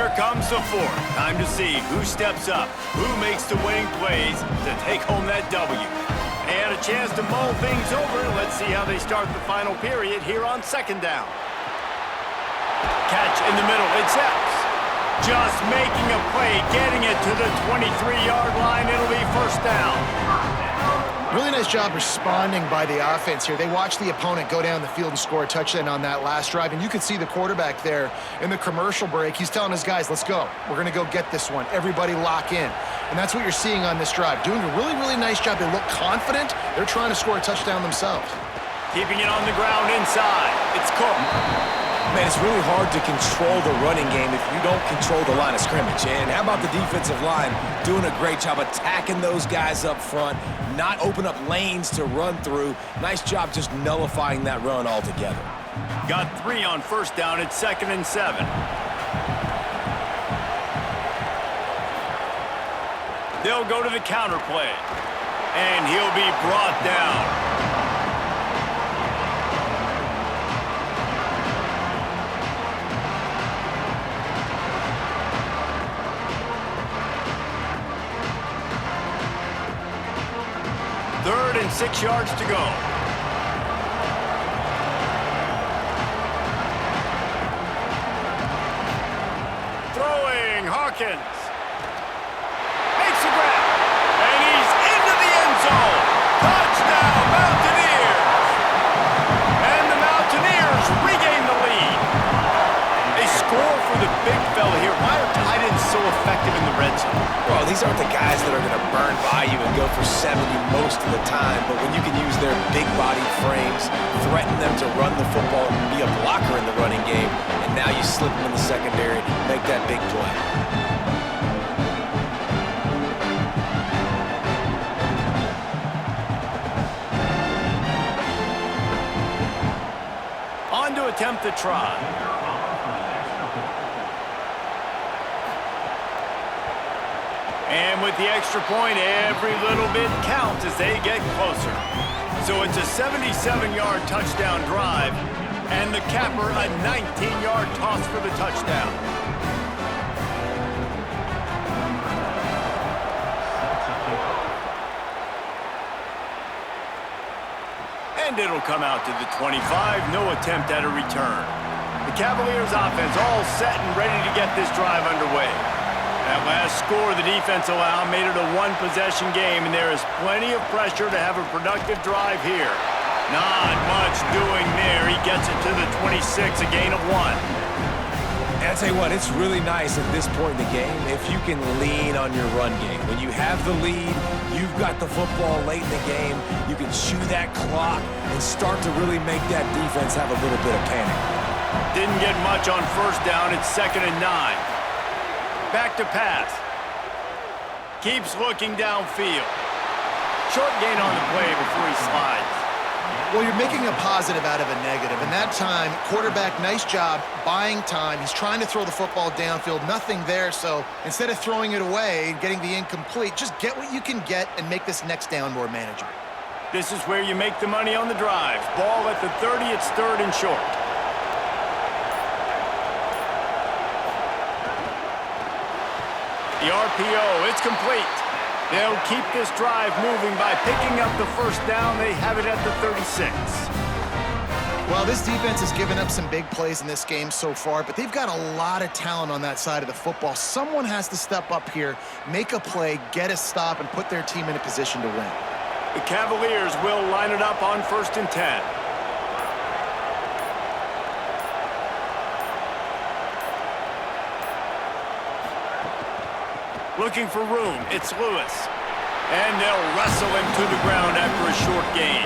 Here comes the fourth. Time to see who steps up, who makes the winning plays to take home that W. And a chance to mull things over. Let's see how they start the final period here on second down. Catch in the middle. It's Epps. Just making a play, getting it to the 23-yard line. It'll be first down. Really nice job responding by the offense here. They watched the opponent go down the field and score a touchdown on that last drive, and you could see the quarterback there in the commercial break. He's telling his guys, let's go. We're going to go get this one. Everybody lock in. And that's what you're seeing on this drive. Doing a really, really nice job. They look confident. They're trying to score a touchdown themselves. Keeping it on the ground inside. It's Cook. Man, it's really hard to control the running game if you don't control the line of scrimmage. And how about the defensive line doing a great job attacking those guys up front, not open up lanes to run through. Nice job just nullifying that run altogether. Got 3 on first down. It's 2nd and 7. They'll go to the counter play. And he'll be brought down. Third and 6 yards to go. Throwing, Hawkins. Makes the grab. And he's into the end zone. Touchdown, Mountaineers. And the Mountaineers regain the lead. They score for the big fella here. Why are tight ends so effective in the red zone? Well, these aren't the guys that are going to burn by you and go for 70 most of the time, but when you can use their big body frames, threaten them to run the football and be a blocker in the running game, and now you slip them in the secondary, make that big play. On to attempt the try. And with the extra point, every little bit counts as they get closer. So it's a 77-yard touchdown drive, and the capper a 19-yard toss for the touchdown. And it'll come out to the 25, no attempt at a return. The Cavaliers offense all set and ready to get this drive underway. That last score the defense allowed made it a one-possession game, and there is plenty of pressure to have a productive drive here. Not much doing there. He gets it to the 26, a gain of 1. And I'll tell you what, it's really nice at this point in the game if you can lean on your run game. When you have the lead, you've got the football late in the game, you can chew that clock and start to really make that defense have a little bit of panic. Didn't get much on first down. It's 2nd and 9. Back to pass. Keeps looking downfield. Short gain on the play before he slides. Well, you're making a positive out of a negative. And that time, quarterback, nice job buying time. He's trying to throw the football downfield. Nothing there. So instead of throwing it away, getting the incomplete, just get what you can get and make this next down more manageable. This is where you make the money on the drives. Ball at the 30. It's 3rd and short. The RPO, it's complete. They'll keep this drive moving by picking up the first down. They have it at the 36. Well, this defense has given up some big plays in this game so far, but they've got a lot of talent on that side of the football. Someone has to step up here, make a play, get a stop, and put their team in a position to win. The Cavaliers will line it up on 1st and 10. Looking for room, it's Lewis. And they'll wrestle him to the ground after a short gain.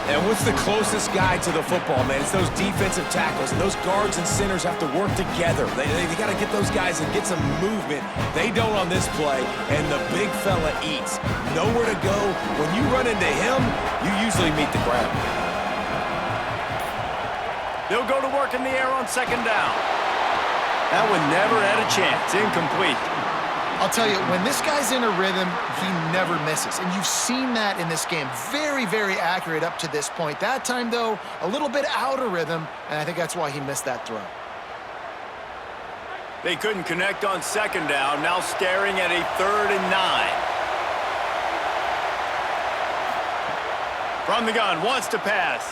And what's the closest guy to the football, man? It's those defensive tackles. And those guards and centers have to work together. They got to get those guys and get some movement. They don't on this play, and the big fella eats. Nowhere to go. When you run into him, you usually meet the ground. They'll go to work in the air on 2nd down. That one never had a chance. Incomplete. I'll tell you, when this guy's in a rhythm, he never misses. And you've seen that in this game. Very, very accurate up to this point. That time, though, a little bit out of rhythm, and I think that's why he missed that throw. They couldn't connect on second down, now staring at a 3rd and 9. From the gun, wants to pass.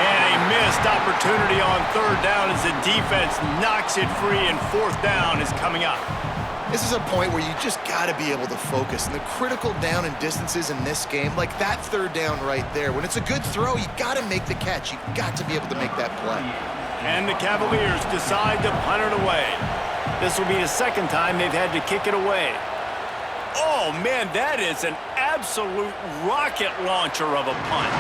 And a missed opportunity on 3rd down as the defense knocks it free, and 4th down is coming up. This is a point where you just got to be able to focus. And the critical down and distances in this game, like that 3rd down right there, when it's a good throw, you got to make the catch. You got to be able to make that play. And the Cavaliers decide to punt it away. This will be the 2nd time they've had to kick it away. Oh, man, that is an absolute rocket launcher of a punt.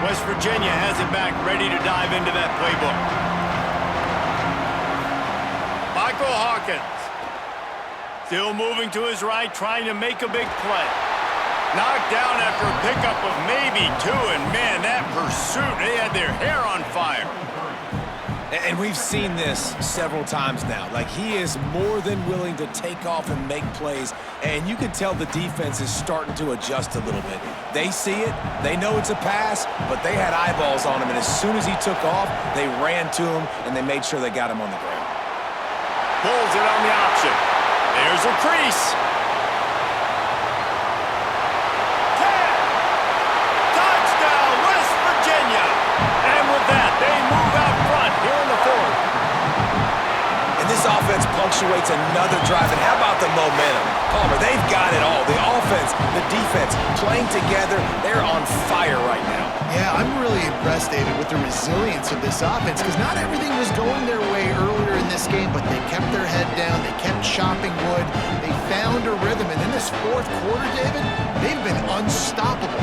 West Virginia has it back, ready to dive into that playbook. Michael Hawkins. Still moving to his right, trying to make a big play. Knocked down after a pickup of maybe 2, and man, that pursuit, they had their hair on fire. And we've seen this several times now. Like, he is more than willing to take off and make plays, and you can tell the defense is starting to adjust a little bit. They see it, they know it's a pass, but they had eyeballs on him, and as soon as he took off, they ran to him, and they made sure they got him on the ground. Pulls it on the option. There's a crease. 10. Touchdown, West Virginia. And with that, they move out front here in the 4th. And this offense punctuates another drive. And how about the momentum? Palmer, they've got it all. The offense, the defense, playing together. They're on fire right now. Yeah, I'm really impressed, David, with the resilience of this offense, because not everything was going their way earlier in this game, but they kept their head down, they kept chopping wood, they found a rhythm, and in this 4th quarter, David, they've been unstoppable.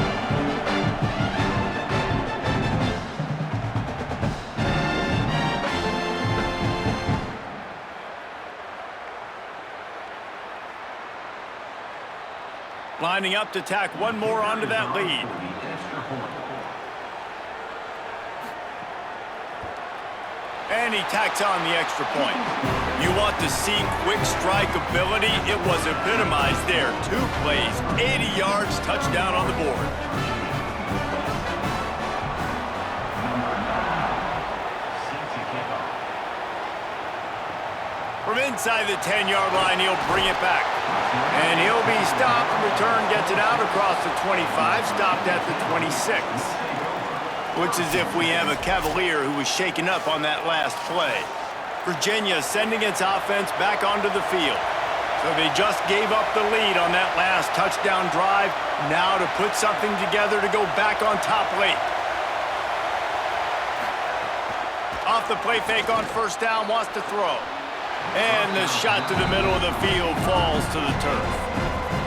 Lining up to tack one more onto that lead. And he tacks on the extra point. You want to see quick strike ability? It was epitomized there. 2 plays, 80 yards, touchdown on the board. From inside the 10-yard line, he'll bring it back. And he'll be stopped. Return gets it out across the 25, stopped at the 26. Looks as if we have a Cavalier who was shaken up on that last play. Virginia sending its offense back onto the field. So they just gave up the lead on that last touchdown drive. Now to put something together to go back on top late. Off the play fake on 1st down, wants to throw. And the shot to the middle of the field falls to the turf.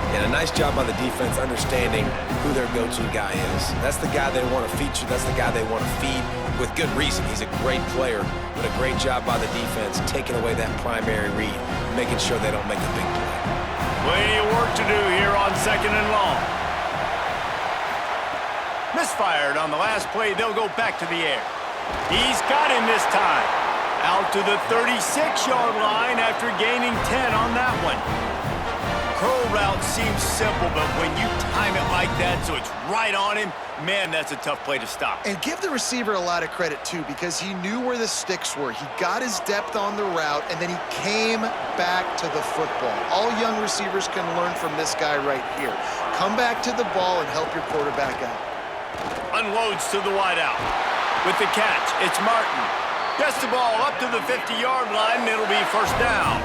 And a nice job by the defense understanding who their go-to guy is. That's the guy they want to feature. That's the guy they want to feed with good reason. He's a great player, but a great job by the defense taking away that primary read, making sure they don't make a big play. Plenty of work to do here on 2nd and long. Misfired on the last play. They'll go back to the air. He's got him this time. Out to the 36-yard line after gaining 10 on that one. Curl route seems simple, but when you time it like that so it's right on him, man, that's a tough play to stop. And give the receiver a lot of credit, too, because he knew where the sticks were. He got his depth on the route, and then he came back to the football. All young receivers can learn from this guy right here. Come back to the ball and help your quarterback out. Unloads to the wideout. With the catch, it's Martin. Gets the ball up to the 50-yard line, and it'll be 1st down.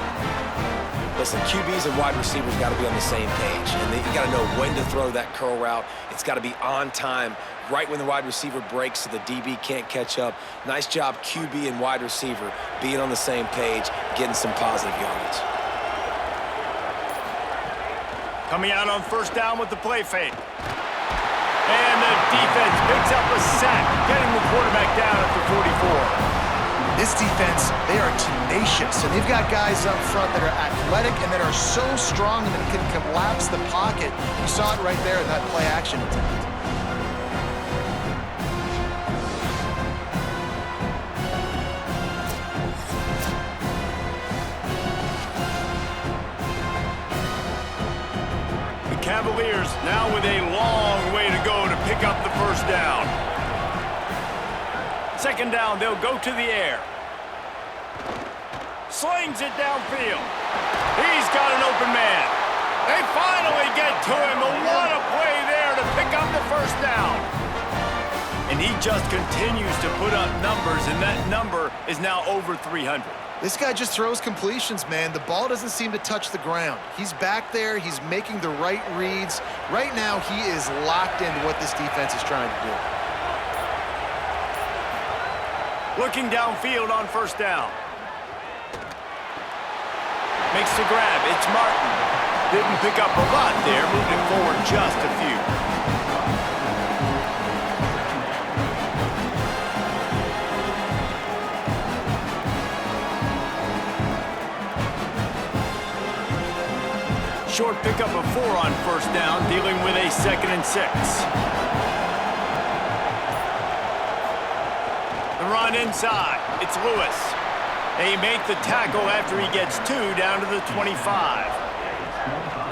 Listen, QBs and wide receivers got to be on the same page, and you got to know when to throw that curl route. It's got to be on time, right when the wide receiver breaks so the DB can't catch up. Nice job, QB and wide receiver, being on the same page, getting some positive yardage. Coming out on 1st down with the play fake. And the defense picks up a sack, getting the quarterback down at the 44. This defense, they are tenacious, and they've got guys up front that are athletic and that are so strong that can collapse the pocket. You saw it right there in that play action attempt. The Cavaliers now with a long way to go to pick up the 1st down. 2nd down, they'll go to the air. Slings it downfield. He's got an open man. They finally get to him, but what a play there to pick up the first down. And he just continues to put up numbers, and that number is now over 300. This guy just throws completions, man. The ball doesn't seem to touch the ground. He's back there. He's making the right reads. Right now, he is locked into what this defense is trying to do. Looking downfield on first down. Makes the grab. It's Martin. Didn't pick up a lot there. Moved it forward just a few. Short pickup of 4 on first down, dealing with a 2nd and 6. The run inside. It's Lewis. They make the tackle after he gets 2 down to the 25.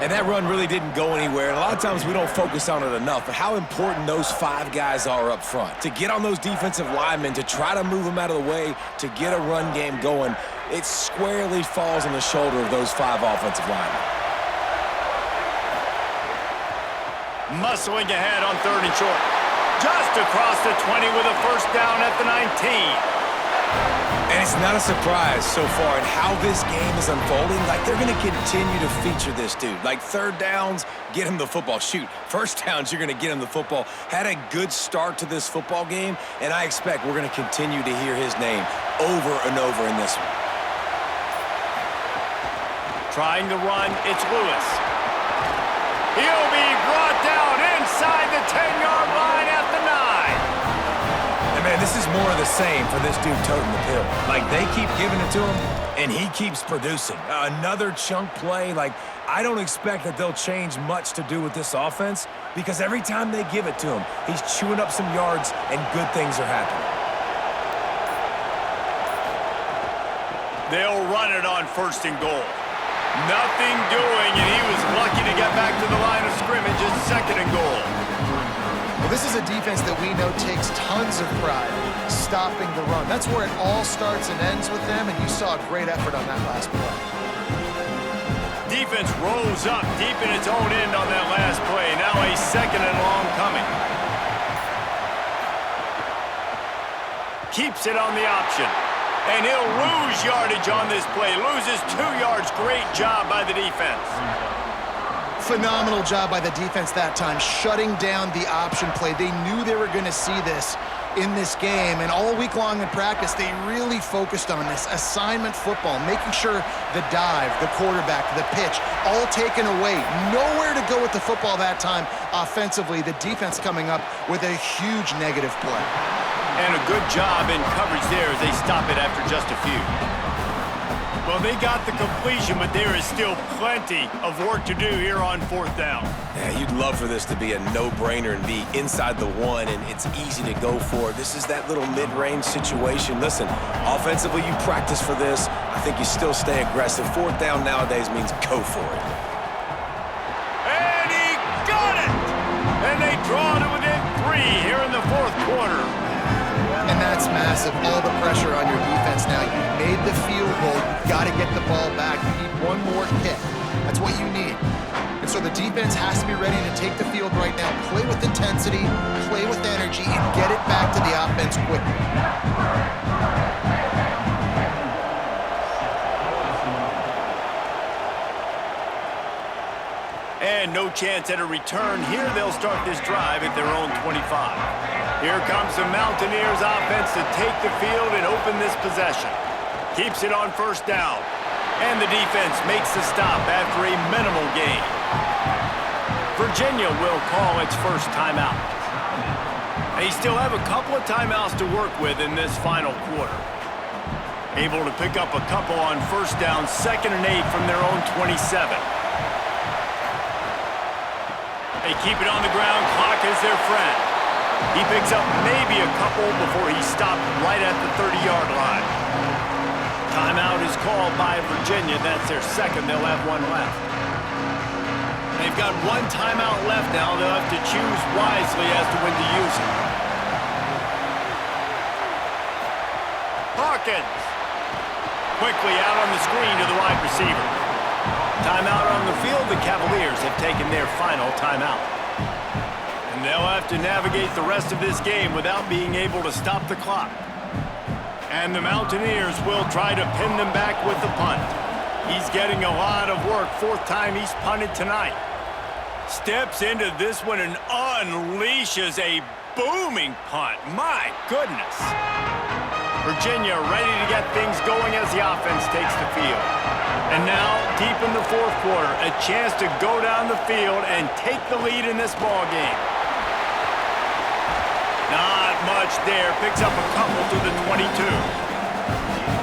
And that run really didn't go anywhere. And a lot of times we don't focus on it enough, but how important those 5 guys are up front. To get on those defensive linemen, to try to move them out of the way, to get a run game going, it squarely falls on the shoulder of those 5 offensive linemen. Muscling ahead on 3rd and short. Just across the 20 with a first down at the 19. And it's not a surprise so far in how this game is unfolding. Like, they're going to continue to feature this dude. Like, 3rd downs, get him the football. Shoot, 1st downs, you're going to get him the football. Had a good start to this football game, and I expect we're going to continue to hear his name over and over in this one. Trying to run, it's Lewis. He'll be brought down inside the 10-yard line at the 9. And, man, this is more of the same for this dude toting the pill. Like, they keep giving it to him, and he keeps producing. Another chunk play. Like, I don't expect that they'll change much to do with this offense because every time they give it to him, he's chewing up some yards, and good things are happening. They'll run it on 1st and goal. Nothing doing, and he was lucky to get back to the line of scrimmage at 2nd and goal. Well, this is a defense that we know takes tons of pride stopping the run. That's where it all starts and ends with them, and you saw a great effort on that last play. Defense rose up deep in its own end on that last play. Now a 2nd and long coming. Keeps it on the option. And he'll lose yardage on this play. Loses 2 yards. Great job by the defense. Phenomenal job by the defense that time, shutting down the option play. They knew they were going to see this in this game, and all week long in practice, they really focused on this assignment football, making sure the dive, the quarterback, the pitch, all taken away. Nowhere to go with the football that time offensively. The defense coming up with a huge negative play. And a good job in coverage there as they stop it after just a few. Well, they got the completion, but there is still plenty of work to do here on 4th down. Yeah, you'd love for this to be a no-brainer and be inside the 1, and it's easy to go for. This is that little mid-range situation. Listen, offensively, you practice for this. I think you still stay aggressive. 4th down nowadays means go for it. And he got it! And they draw to within 3 here in the 4th quarter. And that's massive. All the pressure on your defense now. You've made the field goal. You've got to get the ball back. You need one more hit. That's what you need. And so the defense has to be ready to take the field right now, play with intensity, play with energy, and get it back to the offense quickly. And no chance at a return. Here they'll start this drive at their own 25. Here comes the Mountaineers offense to take the field and open this possession. Keeps it on 1st down. And the defense makes the stop after a minimal gain. Virginia will call its first timeout. They still have a couple of timeouts to work with in this final quarter. Able to pick up a couple on 1st down, 2nd and 8 from their own 27. They keep it on the ground. Clock is their friend. He picks up maybe a couple before he's stopped right at the 30-yard line. Timeout is called by Virginia. That's their 2nd. They'll have 1 left. They've got 1 timeout left now. They'll have to choose wisely as to when to use it. Hawkins. quickly out on the screen to the wide receiver. Timeout on the field. The Cavaliers have taken their final timeout. And they'll have to navigate the rest of this game without being able to stop the clock. And the Mountaineers will try to pin them back with the punt. He's getting a lot of work. Fourth time he's punted tonight. Steps into this one and unleashes a booming punt. My goodness. Virginia ready to get things going as the offense takes the field. And now, deep in the fourth quarter, a chance to go down the field and take the lead in this ball game. Not much there. Picks up a couple to the 22.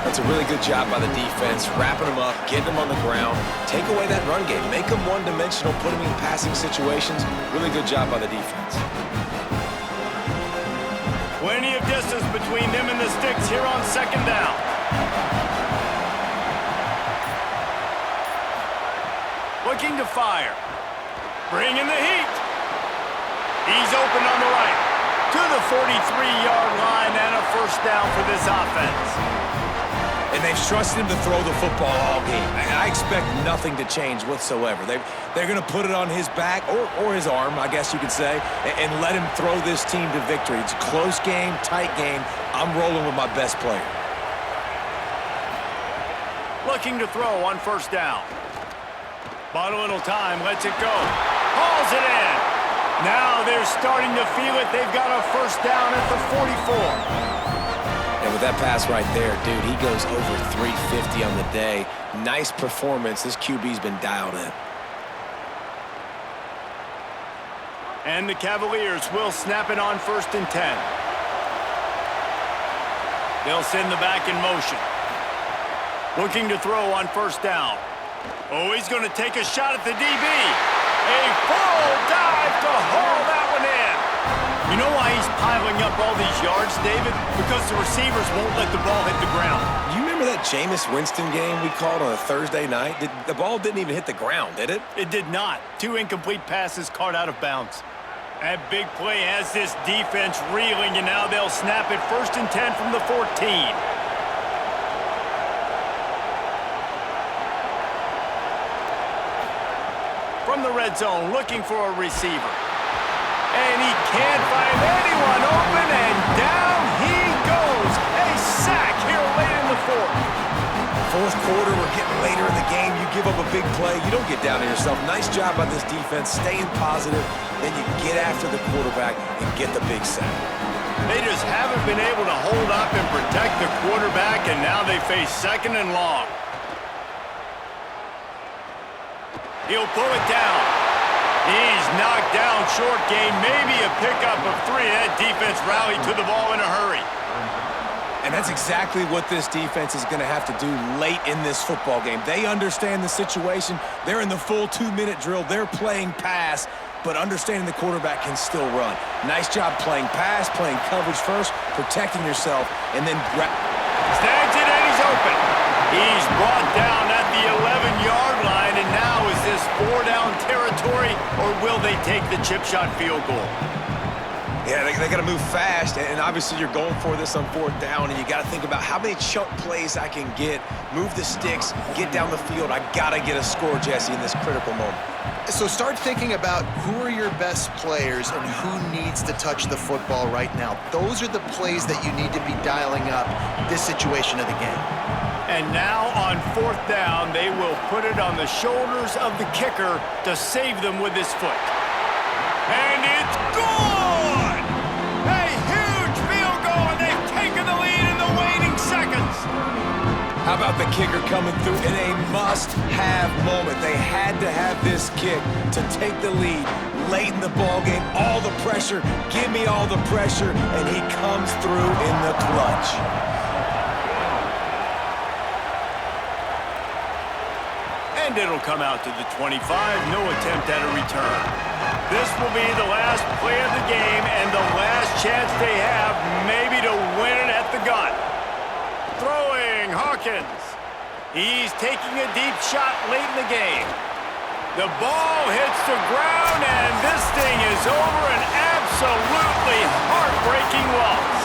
That's a really good job by the defense, wrapping them up, getting them on the ground, take away that run game, make them one-dimensional, put them in passing situations. Really good job by the defense. Plenty of distance between them and the sticks here on second down. Looking to fire. Bringing the heat. He's open on the right. To the 43-yard line and a first down for this offense. And they've trusted him to throw the football all game. And I expect nothing to change whatsoever. They're going to put it on his back, or his arm, I guess you could say, and let him throw this team to victory. It's a close game, tight game. I'm rolling with my best player. Looking to throw on first down. Bought a little time, lets it go. Hauls it in. Now they're starting to feel it. They've got a first down at the 44. And with that pass right there, dude, he goes over 350 on the day. Nice performance. This QB's been dialed in. And the Cavaliers will snap it on 1st and 10. They'll send the back in motion. Looking to throw on first down. Oh, he's going to take a shot at the DB. A full dive to haul that one in. You know why he's piling up all these yards, David? Because the receivers won't let the ball hit the ground. You remember that Jameis Winston game we called on a Thursday night? The ball didn't even hit the ground, did it? It did not. 2 incomplete passes caught out of bounds. That big play has this defense reeling, and now they'll snap it 1st and 10 from the 14. From the red zone, looking for a receiver. And he can't find anyone open, and down he goes. A sack here late in the fourth. Fourth quarter, we're getting later in the game. You give up a big play, you don't get down on yourself. Nice job by this defense, staying positive. Then you get after the quarterback and get the big sack. They just haven't been able to hold up and protect the quarterback, and now they face 2nd and long. He'll pull it down. He's knocked down short game, maybe a pickup of 3. That defense rallied to the ball in a hurry. And that's exactly what this defense is going to have to do late in this football game. They understand the situation. They're in the full 2-minute drill. They're playing pass, but understanding the quarterback can still run. Nice job playing pass, playing coverage first, protecting yourself, and then snags it, and he's open. He's brought down at the 11-yard line, and now is this 4-down territory, or will they take the chip shot field goal? Yeah, they got to move fast, and obviously you're going for this on 4th down, and you got to think about how many chunk plays I can get, move the sticks, get down the field. I got to get a score, Jesse, in this critical moment. So start thinking about who are your best players and who needs to touch the football right now. Those are the plays that you need to be dialing up this situation of the game. And now on 4th down, they will put it on the shoulders of the kicker to save them with his foot. And it's good! A huge field goal, and they've taken the lead in the waning seconds. How about the kicker coming through in a must-have moment? They had to have this kick to take the lead late in the ball game. All the pressure, give me all the pressure, and he comes through in the clutch. And it'll come out to the 25, no attempt at a return. This will be the last play of the game and the last chance they have maybe to win it at the gun. Throwing, Hawkins. He's taking a deep shot late in the game. The ball hits the ground, and this thing is over. An absolutely heartbreaking loss.